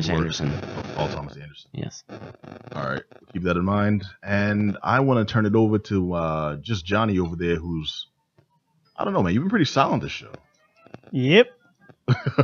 Thomas Anderson. Paul Thomas Anderson. Yes. All right, keep that in mind. And I want to turn it over to just Johnny over there, who's, I don't know, man. You've been pretty silent this show. Yep.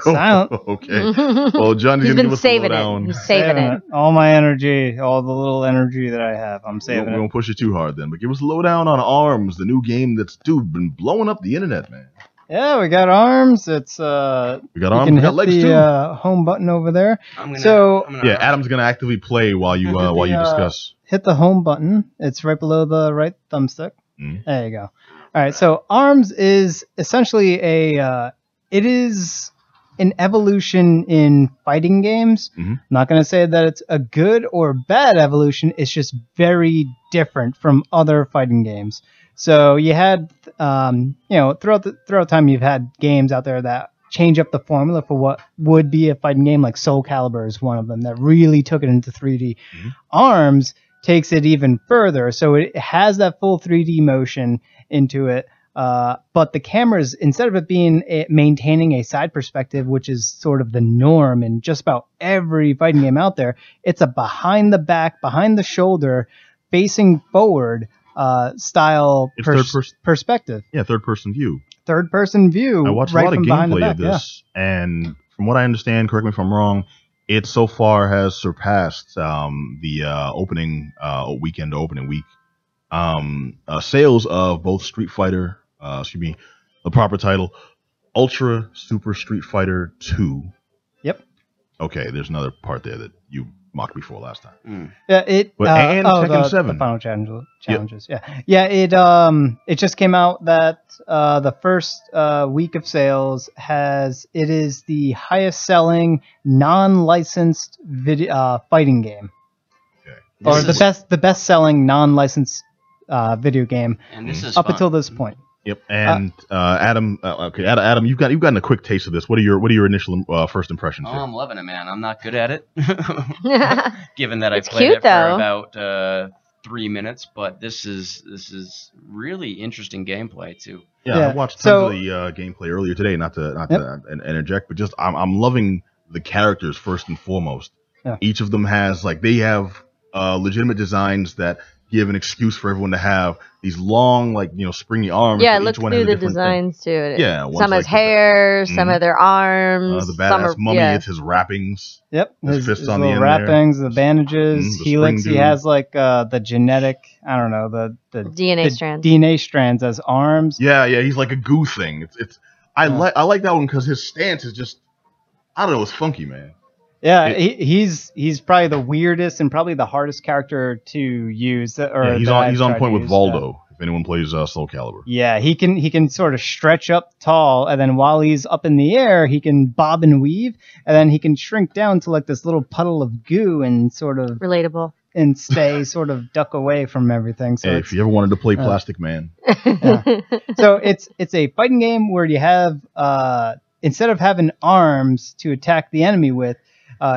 Silent. Okay. Well, Johnny's He's gonna been give us saving a it. lowdown. He's saving it. All my energy, all the little energy that I have, I'm saving We it. won't push it too hard then, but give us a lowdown on ARMS, the new game that's been blowing up the internet, man. Yeah, we got arms. It's We got you arms. can We got hit legs the too. home button over there. I'm gonna, So Yeah, Adam's gonna actively play while you discuss. hit the home button. It's right below the right thumbstick. Mhm. There you go. All right. So arms is essentially it is an evolution in fighting games. Mhm. I'm not going to say that it's a good or bad evolution. It's just very different from other fighting games. So you had, throughout time, you've had games out there that change up the formula for what would be a fighting game, like Soul Calibur is one of them that really took it into 3D. Mhm. ARMS takes it even further, so it has that full 3D motion into it. But the cameras, instead of it being maintaining a side perspective, which is sort of the norm in just about every fighting game out there, it's a behind the back, behind the shoulder, facing forward style perspective. Yeah, third-person view. Third-person view. I watched right a lot of from behind the gameplay back, of this, and from what I understand, correct me if I'm wrong, it so far has surpassed the opening week sales of both Street Fighter, the proper title, Ultra Super Street Fighter 2. Yep. Okay, there's another part there that you mocked me for last time. Yeah, and Tekken 7. The final challenges. Yep. Yeah. It just came out that the first week of sales it is the highest selling non-licensed fighting game, or the best selling non-licensed video game and this is up fun. until this point. Yep, and Adam, Adam, you've gotten a quick taste of this. What are your initial first impressions? Oh, I'm loving it, man. I'm not good at it, given that I It's played cute, it for though. about 3 minutes. But this is really interesting gameplay too. Yeah, I watched tons of the gameplay earlier today. Not to interject, but just I'm loving the characters first and foremost. Yeah. Each of them has they have legitimate designs that give an excuse for everyone to have these long, springy arms. Yeah, but look each one through has a the different designs too. Yeah, one's some has like hair, some of their arms. the some badass are, mummy, yeah. it's his wrappings. Yep, His fists on the little end wrappings, the bandages, the helix. spring He dude. has the genetic, I don't know, the DNA strands. DNA strands as arms. Yeah, he's like a goo thing. I like that one because his stance is just, I don't know, it's funky, man. Yeah, he's probably the weirdest and probably the hardest character to use. He's on point with Voldo. If anyone plays Soul Calibur. Yeah, he can sort of stretch up tall, and then while he's up in the air, he can bob and weave, and then he can shrink down to like this little puddle of goo and sort of Relatable. and stay sort of duck away from everything. So Hey, if you ever wanted to play Plastic Man, so it's a fighting game where you have instead of having arms to attack the enemy with,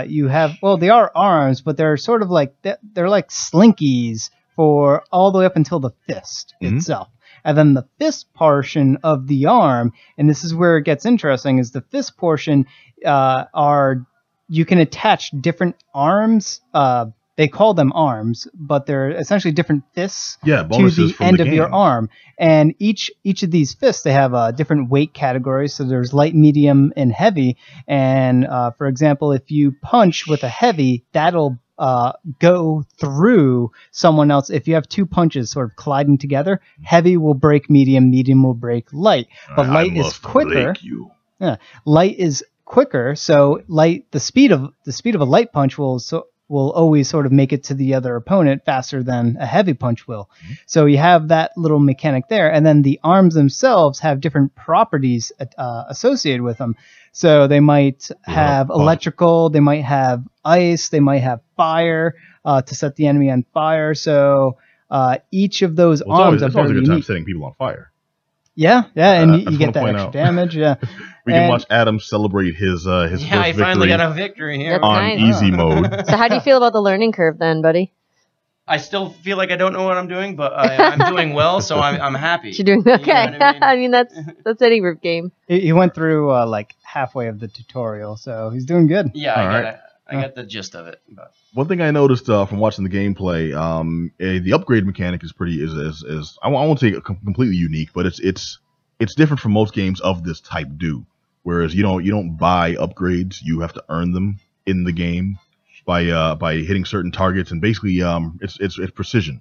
you have they are arms, but they're sort of like they're like slinkies for all the way up until the fist itself. And then the fist portion of the arm, and this is where it gets interesting, is the fist portion you can attach different arms. They call them arms, but they're essentially different fists to the end of your arm. And each of these fists, they have different weight categories. So there's light, medium, and heavy. And for example, if you punch with a heavy, that'll go through someone else. If you have two punches sort of colliding together, heavy will break medium, medium will break light. But light is quicker. Yeah, light is quicker. So the speed of a light punch will always sort of make it to the other opponent faster than a heavy punch will. So you have that little mechanic there. And then the arms themselves have different properties associated with them. So they might have electrical, they might have ice, they might have fire to set the enemy on fire. So each of those arms are very unique. It's always a good time setting people on fire. Yeah, and you get that extra damage. Yeah, we can watch Adam celebrate his first I finally got a victory here on easy mode. So how do you feel about the learning curve then, buddy? I still feel like I don't know what I'm doing, but I'm doing well, so I'm happy. You're doing okay. You know what I mean? That's any group game. He went through like halfway of the tutorial, so he's doing good. Yeah, I got the gist of it. But One thing I noticed from watching the gameplay, the upgrade mechanic is pretty is I won't say completely unique, but it's different from most games of this type do. Whereas you don't buy upgrades, you have to earn them in the game by hitting certain targets, and basically it's precision.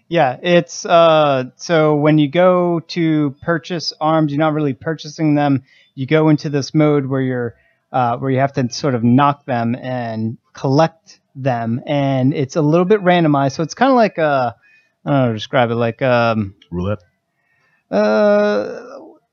Yeah, it's so when you go to purchase arms, you're not really purchasing them. You go into this mode where you have to sort of knock them and collect them, and it's a little bit randomized. So it's kind of like I don't know how to describe it, like Roulette.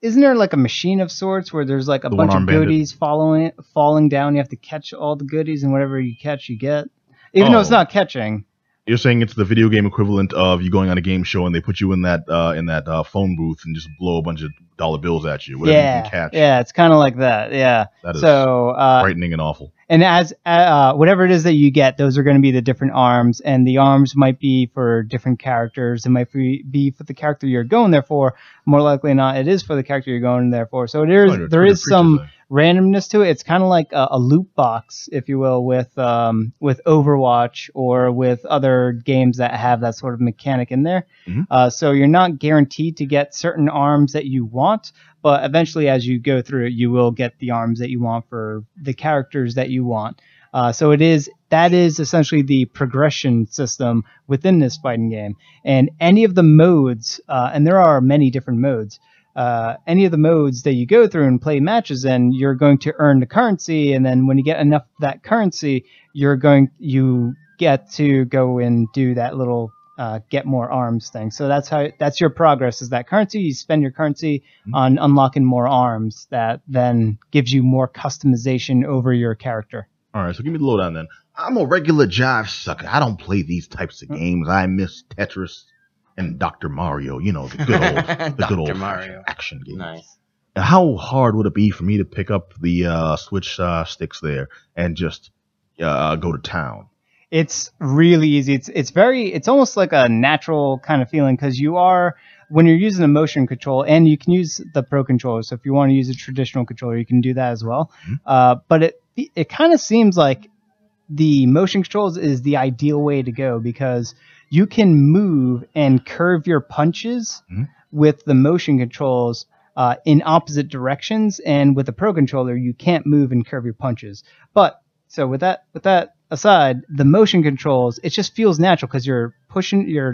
Isn't there like a machine of sorts where there's like a bunch of goodies falling down? You have to catch all the goodies, and whatever you catch, you get. Even though it's not catching. You're saying it's the video game equivalent of you going on a game show and they put you in that phone booth and just blow a bunch of dollar bills at you, whatever you can catch. Yeah, it's kind of like that. Yeah. That is so frightening and awful. And as whatever it is that you get, those are going to be the different arms, and the arms might be for different characters. It might be for the character you're going there for. More likely than not, it is for the character you're going there for. So there is some randomness to it. It's kind of like a loot box, if you will, with Overwatch or with other games that have that sort of mechanic in there. Mm-hmm. So you're not guaranteed to get certain arms that you want, but eventually as you go through it, you will get the arms that you want for the characters that you want. So that is essentially the progression system within this fighting game. And any of the modes, and there are many different modes, any of the modes that you go through and play matches in, you're going to earn the currency, and then when you get enough of that currency, you get to go and do that little get more arms thing. So that's your progress, is that currency. You spend your currency on unlocking more arms that then gives you more customization over your character. All right, so give me the lowdown then. I'm a regular jive sucker. I don't play these types of games. I miss Tetris and Dr. Mario, the good old Mario action games. Nice. And how hard would it be for me to pick up the Switch sticks there and just go to town? It's really easy. It's almost like a natural kind of feeling, because when you're using a motion control, and you can use the Pro controller. So if you want to use a traditional controller, you can do that as well. Mm-hmm. But it kind of seems like the motion controls is the ideal way to go, because you can move and curve your punches with the motion controls in opposite directions, and with the Pro controller, you can't move and curve your punches. But so with that aside, the motion controls, it just feels natural, because you're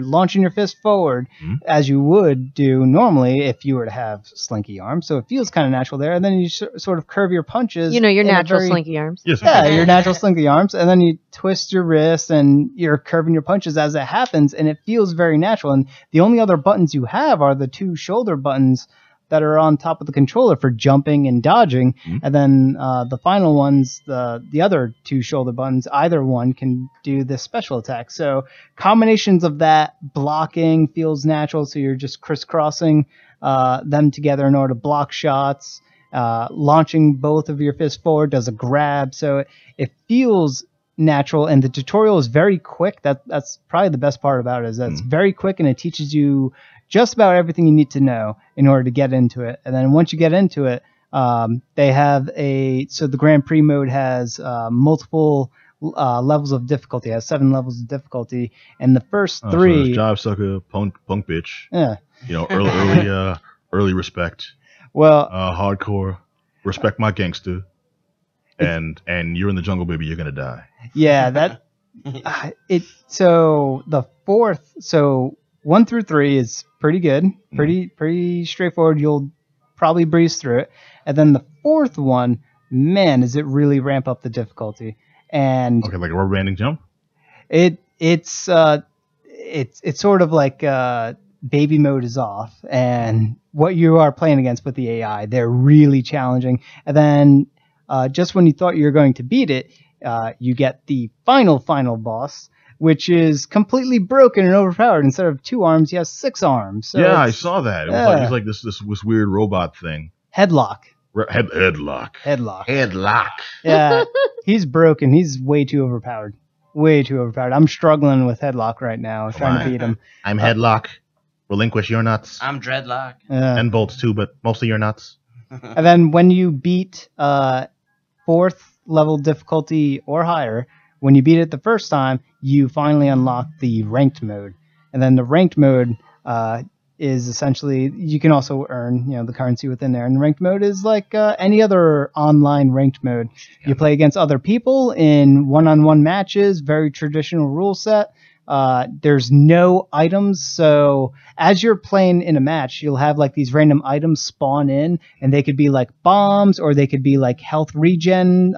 launching your fist forward as you would do normally if you were to have slinky arms. So it feels kind of natural there, and then you sort of curve your punches. Your natural slinky arms. Yes, yeah, your natural slinky arms, and then you twist your wrist and you're curving your punches as it happens, and it feels very natural. And the only other buttons you have are the two shoulder buttons that are on top of the controller for jumping and dodging, and then the final ones, the other two shoulder buttons, either one can do the special attack. So combinations of that, blocking feels natural, so you're just crisscrossing them together in order to block shots. Launching both of your fists forward does a grab, so it feels natural, and the tutorial is very quick. That's probably the best part about it, is that it's very quick, and it teaches you just about everything you need to know in order to get into it. And then once you get into it, they have so the Grand Prix mode has multiple levels of difficulty. It has 7 levels of difficulty, and the first 3. So jive sucker, punk bitch. Yeah. Early respect. Well, hardcore, respect my gangster, and you're in the jungle, baby. You're gonna die. Yeah, that So the fourth, 1 through 3 is pretty good, pretty straightforward. You'll probably breeze through it, and then the fourth one, man, does it really ramp up the difficulty. And okay, like a rubber banding jump. It's sort of like baby mode is off, and what you are playing against with the AI, they're really challenging. And then just when you thought you were going to beat it, you get the final boss, which is completely broken and overpowered. Instead of 2 arms, he has 6 arms. So yeah, I saw that. It was like this weird robot thing. Headlock. Headlock. Yeah, he's broken. He's way too overpowered. I'm struggling with Headlock right now, trying to beat him. I'm Headlock. Relinquish your nuts. I'm Dreadlock. And bolts too, but mostly your nuts. And then when you beat fourth level difficulty or higher. When you beat it the first time, you finally unlock the ranked mode. And then the ranked mode is essentially, you can also earn, the currency within there. And ranked mode is like any other online ranked mode. Yeah. You play against other people in one-on-one matches, very traditional rule set. There's no items, so as you're playing in a match, you'll have like these random items spawn in, and they could be like bombs, or they could be like health regen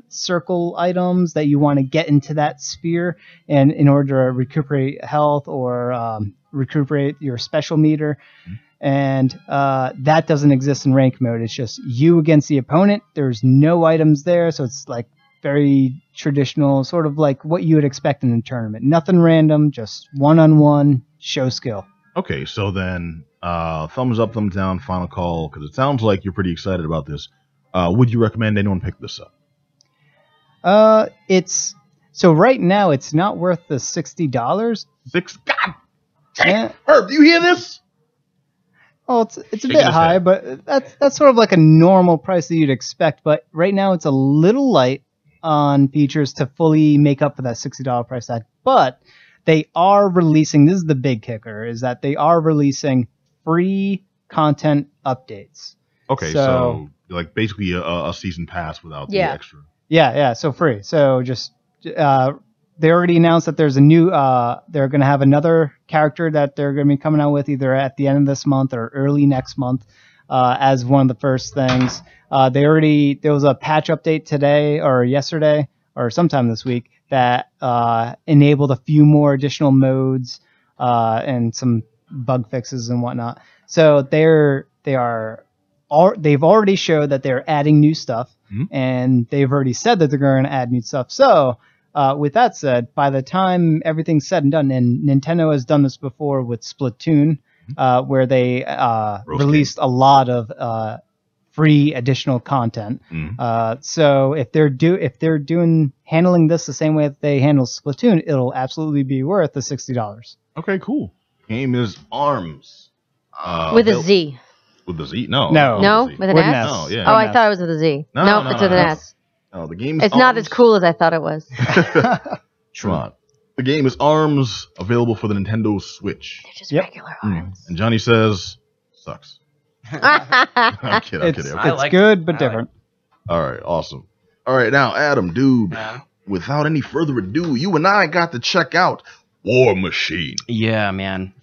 circle items that you want to get into that sphere, and in order to recuperate health or recuperate your special meter. And that doesn't exist in rank mode. It's just you against the opponent. There's no items there, so it's like very traditional, sort of like what you would expect in a tournament. Nothing random, just one-on-one, show skill. Okay, so then thumbs up, thumbs down, final call, because it sounds like you're pretty excited about this. Would you recommend anyone pick this up? So right now it's not worth the $60. God! Yeah. Herb, do you hear this? Oh, it's a Shaking bit his high, head. but that's sort of like a normal price that you'd expect. But right now it's a little light on features to fully make up for that $60 price tag. But they are releasing, this is the big kicker, is that they are releasing free content updates. Okay, so like basically a season pass without the extra. Yeah, so free. So just they already announced that there's a new they're going to have another character that they're going to be coming out with either at the end of this month or early next month as one of the first things. There was a patch update today or yesterday or sometime this week that enabled a few more additional modes and some bug fixes and whatnot. So they've already showed that they're adding new stuff, and they've already said that they're going to add new stuff. So with that said, by the time everything's said and done, and Nintendo has done this before with Splatoon, where they released a lot of free additional content. So if they're handling this the same way that they handle Splatoon, it'll absolutely be worth the $60. Okay, cool. Game is ARMS. With a Z. With the Z? No. No? Z. With an With an S? S. No, yeah. Oh, I thought it was with a Z. No, It's with an S. No, the game is It's not ARMS. as cool as I thought it was. Come on. The game is ARMS, available for the Nintendo Switch. They're just Yep. regular arms. And Johnny says, sucks. I'm kidding. It's like good, it. but I like different. All right, awesome. All right, now, Adam, dude, Yeah. without any further ado, you and I got to check out War Machine. Yeah, man.